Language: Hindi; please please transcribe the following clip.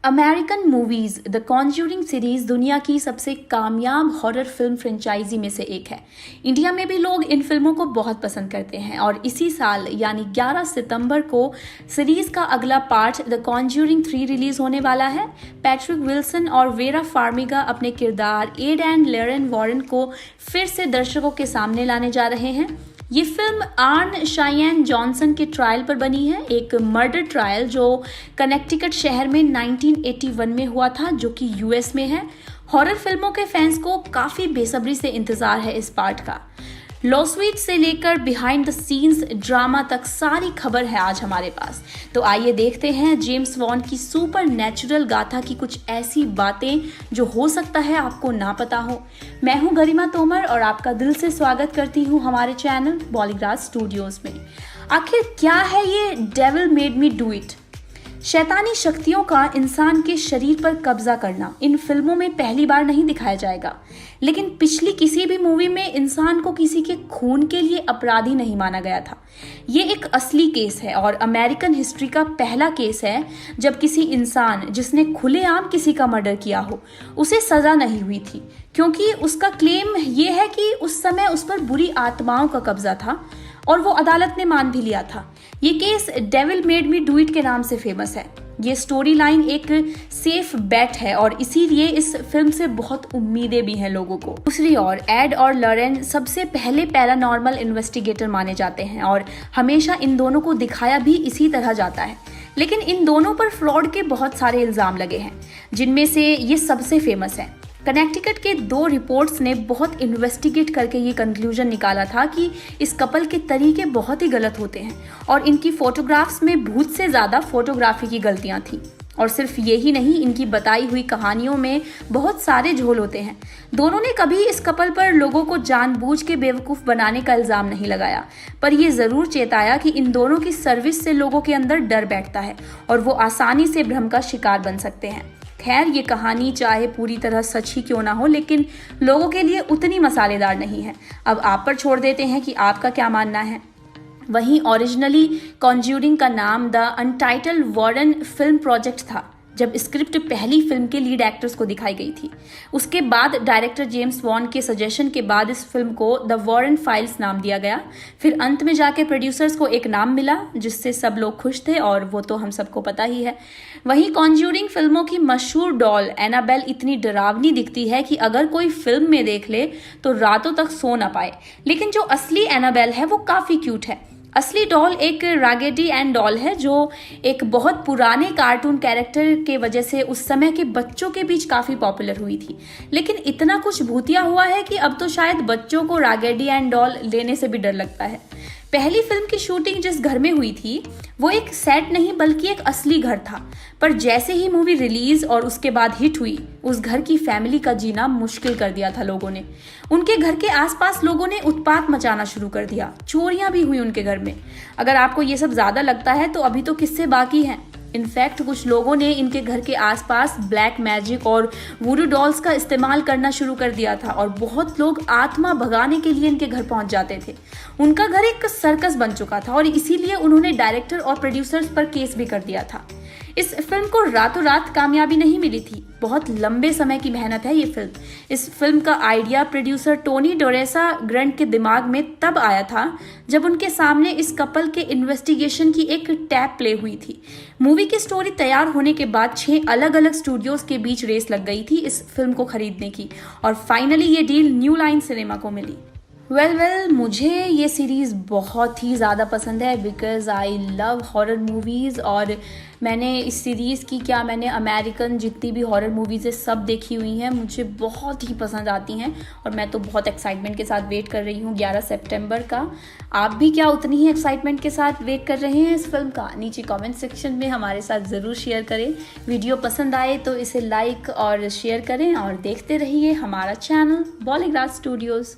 American movies the Conjuring series दुनिया की सबसे कामयाब हॉरर फिल्म फ्रेंचाइजी में से एक है। इंडिया में भी लोग इन फिल्मों को बहुत पसंद करते हैं और इसी साल यानी 11 सितंबर को सीरीज का अगला पार्ट द कॉन्ज्यूरिंग 3 रिलीज होने वाला है। पैट्रिक विल्सन और वेरा फार्मिगा अपने किरदार एड एंड लेरेन वॉरेन को फिर से दर्शकों के सामने लाने जा रहे हैं। ये फिल्म आर्न शायन जॉनसन के ट्रायल पर बनी है, एक मर्डर ट्रायल जो कनेक्टिकट शहर में 1981 में हुआ था, जो कि यूएस में है। हॉरर फिल्मों के फैंस को काफी बेसब्री से इंतजार है इस पार्ट का। लॉस्वीट से लेकर बिहाइंड द सीन्स ड्रामा तक सारी खबर है आज हमारे पास। तो आइए देखते हैं जेम्स वॉन की सुपर नेचुरल गाथा की कुछ ऐसी बातें जो हो सकता है आपको ना पता हो। मैं हूं गरिमा तोमर और आपका दिल से स्वागत करती हूं हमारे चैनल बॉलीग्रास स्टूडियोज में। आखिर क्या है ये devil made me do it? शैतानी शक्तियों का इंसान के शरीर पर कब्जा करना इन फिल्मों में पहली बार नहीं दिखाया जाएगा, लेकिन पिछली किसी भी मूवी में इंसान को किसी के खून के लिए अपराधी नहीं माना गया था। ये एक असली केस है और अमेरिकन हिस्ट्री का पहला केस है जब किसी इंसान जिसने खुलेआम किसी का मर्डर किया हो उसे सजा नहीं हुई थी, क्योंकि उसका क्लेम ये है कि उस समय उस पर बुरी आत्माओं का कब्जा था और वो अदालत ने मान भी लिया था। ये case devil made me do it के नाम से फेमस है। ये स्टोरी लाइन एक सेफ बेट है और इसीलिए इस फिल्म से बहुत उम्मीदें भी हैं लोगों को। दूसरी ओर एड और लॉरेन सबसे पहले पैरानॉर्मल इन्वेस्टिगेटर माने जाते हैं और हमेशा इन दोनों को दिखाया भी इसी तरह जाता है, लेकिन इन दोनों पर फ्रॉड के बहुत सारे इल्जाम लगे हैं, जिनमें से ये सबसे फेमस है। कनेक्टिकट के 2 रिपोर्ट्स ने बहुत इन्वेस्टिगेट करके ये कंक्लूजन निकाला था कि इस कपल के तरीके बहुत ही गलत होते हैं और इनकी फोटोग्राफ्स में भूत से ज़्यादा फोटोग्राफी की गलतियां थी। और सिर्फ यही नहीं, इनकी बताई हुई कहानियों में बहुत सारे झोल होते हैं। दोनों ने कभी इस कपल पर लोगों को जानबूझ के बेवकूफ़ बनाने का इल्ज़ाम नहीं लगाया, पर यह ज़रूर चेताया कि इन दोनों की सर्विस से लोगों के अंदर डर बैठता है और वो आसानी से भ्रम का शिकार बन सकते हैं। खैर, ये कहानी चाहे पूरी तरह सच ही क्यों ना हो, लेकिन लोगों के लिए उतनी मसालेदार नहीं है। अब आप पर छोड़ देते हैं कि आपका क्या मानना है। वहीं ओरिजिनली कॉन्ज्यूरिंग का नाम the untitled Warren film project था जब स्क्रिप्ट पहली फिल्म के लीड एक्टर्स को दिखाई गई थी। उसके बाद डायरेक्टर जेम्स वॉन के सजेशन के बाद इस फिल्म को द वॉरेन फाइल्स नाम दिया गया। फिर अंत में जाके प्रोड्यूसर्स को एक नाम मिला जिससे सब लोग खुश थे और वो तो हम सबको पता ही है। वहीं कॉन्ज्यूरिंग फिल्मों की मशहूर डॉल एनाबेल इतनी डरावनी दिखती है कि अगर कोई फिल्म में देख ले तो रातों तक सो ना पाए, लेकिन जो असली एनाबेल है वो काफ़ी क्यूट है। असली डॉल एक रागेडी एंड डॉल है जो एक बहुत पुराने कार्टून कैरेक्टर के वजह से उस समय के बच्चों के बीच काफ़ी पॉपुलर हुई थी, लेकिन इतना कुछ भूतिया हुआ है कि अब तो शायद बच्चों को रागेडी एंड डॉल लेने से भी डर लगता है। पहली फिल्म की शूटिंग जिस घर में हुई थी वो एक सेट नहीं बल्कि एक असली घर था, पर जैसे ही मूवी रिलीज और उसके बाद हिट हुई, उस घर की फैमिली का जीना मुश्किल कर दिया था लोगों ने। उनके घर के आसपास लोगों ने उत्पात मचाना शुरू कर दिया, चोरियां भी हुई उनके घर में। अगर आपको ये सब ज्यादा लगता है तो अभी तो किस्से बाकी हैं। इनफैक्ट कुछ लोगों ने इनके घर के आसपास ब्लैक मैजिक और वुडू डॉल्स का इस्तेमाल करना शुरू कर दिया था और बहुत लोग आत्मा भगाने के लिए इनके घर पहुंच जाते थे। उनका घर एक सर्कस बन चुका था और इसीलिए उन्होंने डायरेक्टर और प्रोड्यूसर्स पर केस भी कर दिया था। इस फिल्म को रातों रात कामयाबी नहीं मिली थी, बहुत लंबे समय की मेहनत है ये फिल्म। इस फिल्म का आइडिया प्रोड्यूसर टोनी डोरेसा ग्रंट के दिमाग में तब आया था जब उनके सामने इस कपल के इन्वेस्टिगेशन की एक टैप प्ले हुई थी। मूवी की स्टोरी तैयार होने के बाद 6 अलग अलग स्टूडियोज के बीच रेस लग गई थी इस फिल्म को खरीदने की और फाइनली ये डील न्यू लाइन सिनेमा को मिली। वेल मुझे ये सीरीज़ बहुत ही ज़्यादा पसंद है because I love horror movies और मैंने इस सीरीज़ की मैंने अमेरिकन जितनी भी हॉरर मूवीज़ है सब देखी हुई हैं, मुझे बहुत ही पसंद आती हैं और मैं तो बहुत एक्साइटमेंट के साथ वेट कर रही हूँ 11 सितंबर का। आप भी क्या उतनी ही एक्साइटमेंट के साथ वेट कर रहे हैं इस फिल्म का? नीचे कमेंट सेक्शन में हमारे साथ ज़रूर शेयर करें। वीडियो पसंद आए तो इसे लाइक और शेयर करें और देखते रहिए हमारा चैनल बॉलीग्रास स्टूडियोज़।